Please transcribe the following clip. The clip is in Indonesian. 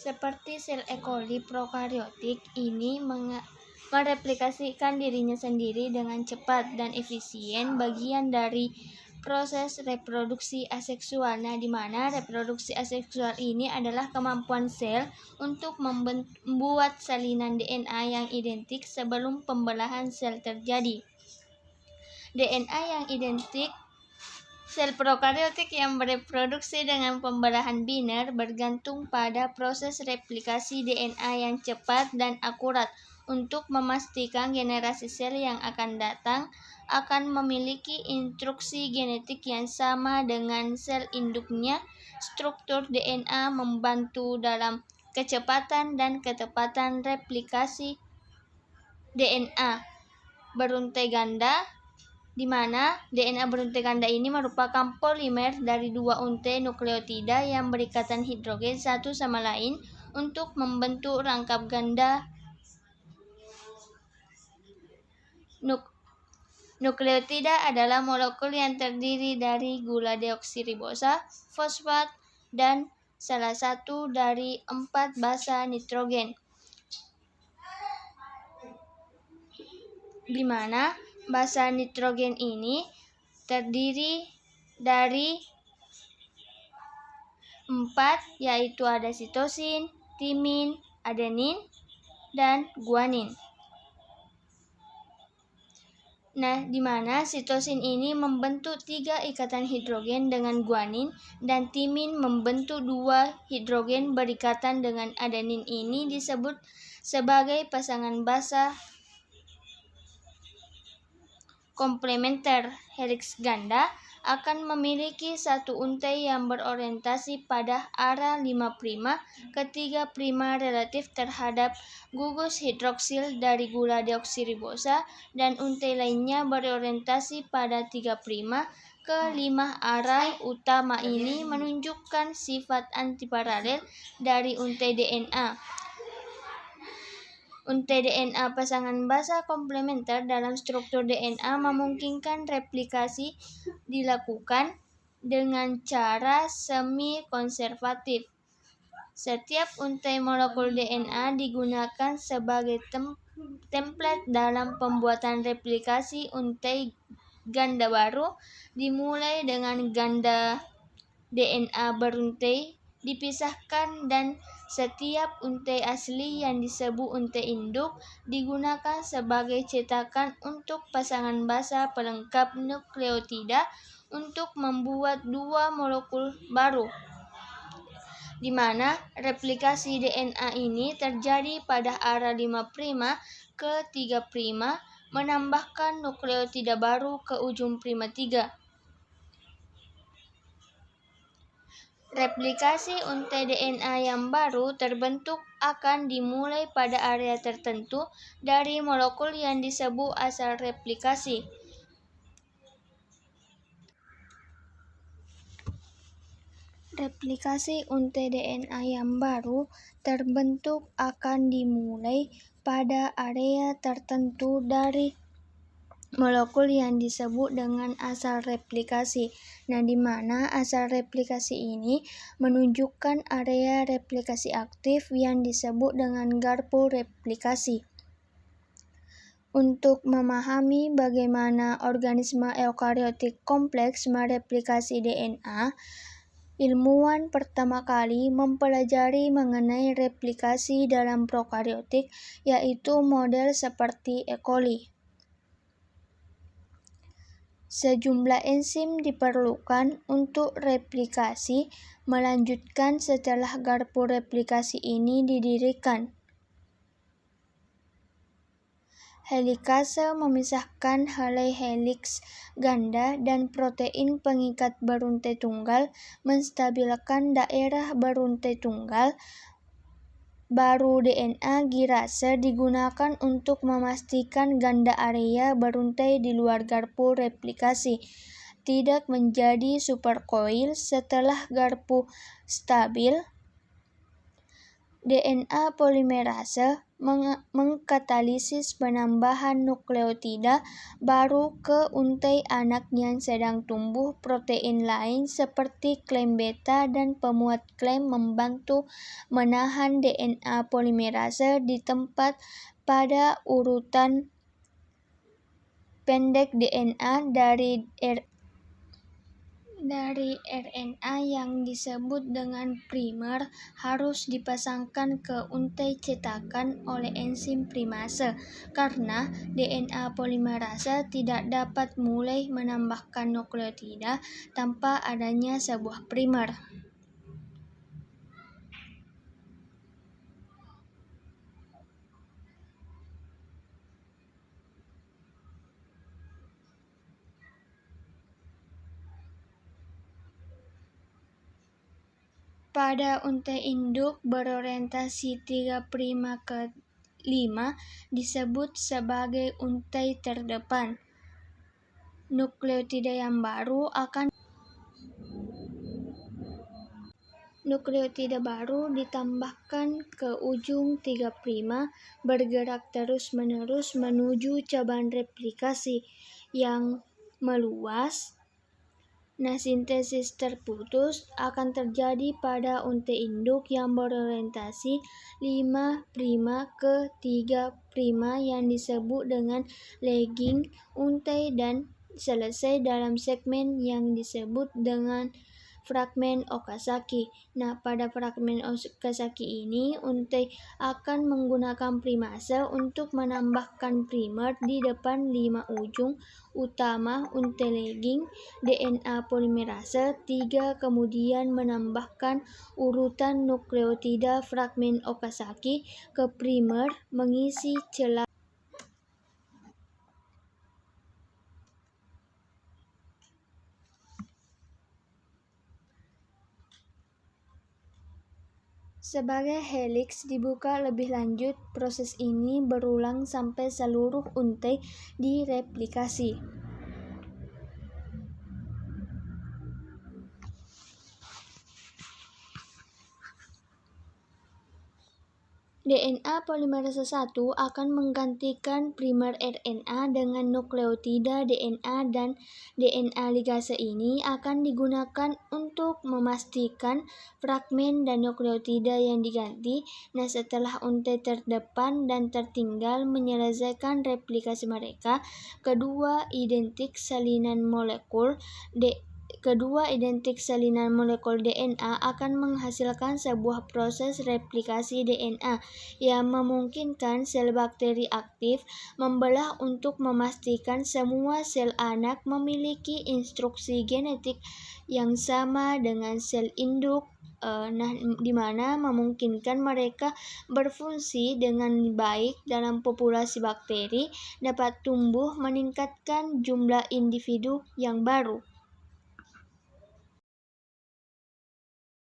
Seperti sel E. coli prokariotik ini mereplikasikan dirinya sendiri dengan cepat dan efisien, bagian dari proses reproduksi aseksual. Di mana reproduksi aseksual ini adalah kemampuan sel untuk membuat salinan DNA yang identik sebelum pembelahan sel terjadi. DNA yang identik sel prokariotik yang bereproduksi dengan pembelahan biner bergantung pada proses replikasi DNA yang cepat dan akurat untuk memastikan generasi sel yang akan datang akan memiliki instruksi genetik yang sama dengan sel induknya. Struktur DNA membantu dalam kecepatan dan ketepatan replikasi DNA beruntai ganda, di mana DNA beruntai ganda ini merupakan polimer dari dua untai nukleotida yang berikatan hidrogen satu sama lain untuk membentuk rangkap ganda. Nukleotida adalah molekul yang terdiri dari gula deoksiribosa, fosfat, dan salah satu dari 4 basa nitrogen. Di mana basa nitrogen ini terdiri dari 4, yaitu ada sitosin, timin, adenin, dan guanin. Di mana sitosin ini membentuk 3 ikatan hidrogen dengan guanin dan timin membentuk 2 hidrogen berikatan dengan adenin. Ini disebut sebagai pasangan basa komplementer. Heliks ganda akan memiliki satu untai yang berorientasi pada arah 5' ke 3' relatif terhadap gugus hidroksil dari gula deoksiribosa, dan untai lainnya berorientasi pada 3' ke 5 arah utama. Ini menunjukkan sifat antiparalel dari untai DNA. Untai DNA pasangan basa komplementer dalam struktur DNA memungkinkan replikasi dilakukan dengan cara semi-konservatif. Setiap untai molekul DNA digunakan sebagai template dalam pembuatan replikasi untai ganda baru, dimulai dengan ganda DNA beruntai dipisahkan dan setiap untai asli yang disebut untai induk digunakan sebagai cetakan untuk pasangan basa pelengkap nukleotida untuk membuat 2 molekul baru, di mana replikasi DNA ini terjadi pada arah 5' ke 3', menambahkan nukleotida baru ke ujung prima 3. Replikasi untai DNA yang baru terbentuk akan dimulai pada area tertentu dari molekul yang disebut asal replikasi. Replikasi untai DNA yang baru terbentuk akan dimulai pada area tertentu dari molekul yang disebut dengan asal replikasi. Di mana asal replikasi ini menunjukkan area replikasi aktif yang disebut dengan garpu replikasi. Untuk memahami bagaimana organisme eukariotik kompleks mereplikasi DNA, ilmuwan pertama kali mempelajari mengenai replikasi dalam prokariotik, yaitu model seperti E. coli. Sejumlah enzim diperlukan untuk replikasi melanjutkan setelah garpu replikasi ini didirikan. Helikase memisahkan helai heliks ganda dan protein pengikat beruntai tunggal, menstabilkan daerah beruntai tunggal baru. DNA girase digunakan untuk memastikan ganda area beruntai di luar garpu replikasi tidak menjadi superkoil. Setelah garpu stabil, DNA polimerase mengkatalisis penambahan nukleotida baru ke untai anak yang sedang tumbuh. Protein lain seperti klem beta dan pemuat klem membantu menahan DNA polimerase di tempat pada urutan pendek DNA dari RNA yang disebut dengan primer harus dipasangkan ke untai cetakan oleh enzim primase, karena DNA polimerase tidak dapat mulai menambahkan nukleotida tanpa adanya sebuah primer. Pada untai induk berorientasi 3' ke 5 disebut sebagai untai terdepan. Nukleotida baru ditambahkan ke ujung 3' bergerak terus-menerus menuju cabang replikasi yang meluas. Nah, sintesis terputus akan terjadi pada untai induk yang berorientasi 5' ke 3' yang disebut dengan lagging untai dan selesai dalam segmen yang disebut dengan fragmen Okazaki. Nah, pada fragmen Okazaki ini, untai akan menggunakan primase untuk menambahkan primer di depan 5 ujung utama untai lagging DNA polimerase 3, kemudian menambahkan urutan nukleotida fragmen Okazaki ke primer mengisi celah. Sebagai heliks dibuka lebih lanjut, proses ini berulang sampai seluruh untai direplikasi. DNA polimerase 1 akan menggantikan primer RNA dengan nukleotida DNA, dan DNA ligase ini akan digunakan untuk memastikan fragmen dan nukleotida yang diganti. Nah, setelah untai terdepan dan tertinggal menyelesaikan replikasi mereka, kedua identik salinan molekul DNA akan menghasilkan sebuah proses replikasi DNA yang memungkinkan sel bakteri aktif membelah untuk memastikan semua sel anak memiliki instruksi genetik yang sama dengan sel induk, di mana memungkinkan mereka berfungsi dengan baik dalam populasi bakteri, dapat tumbuh, meningkatkan jumlah individu yang baru.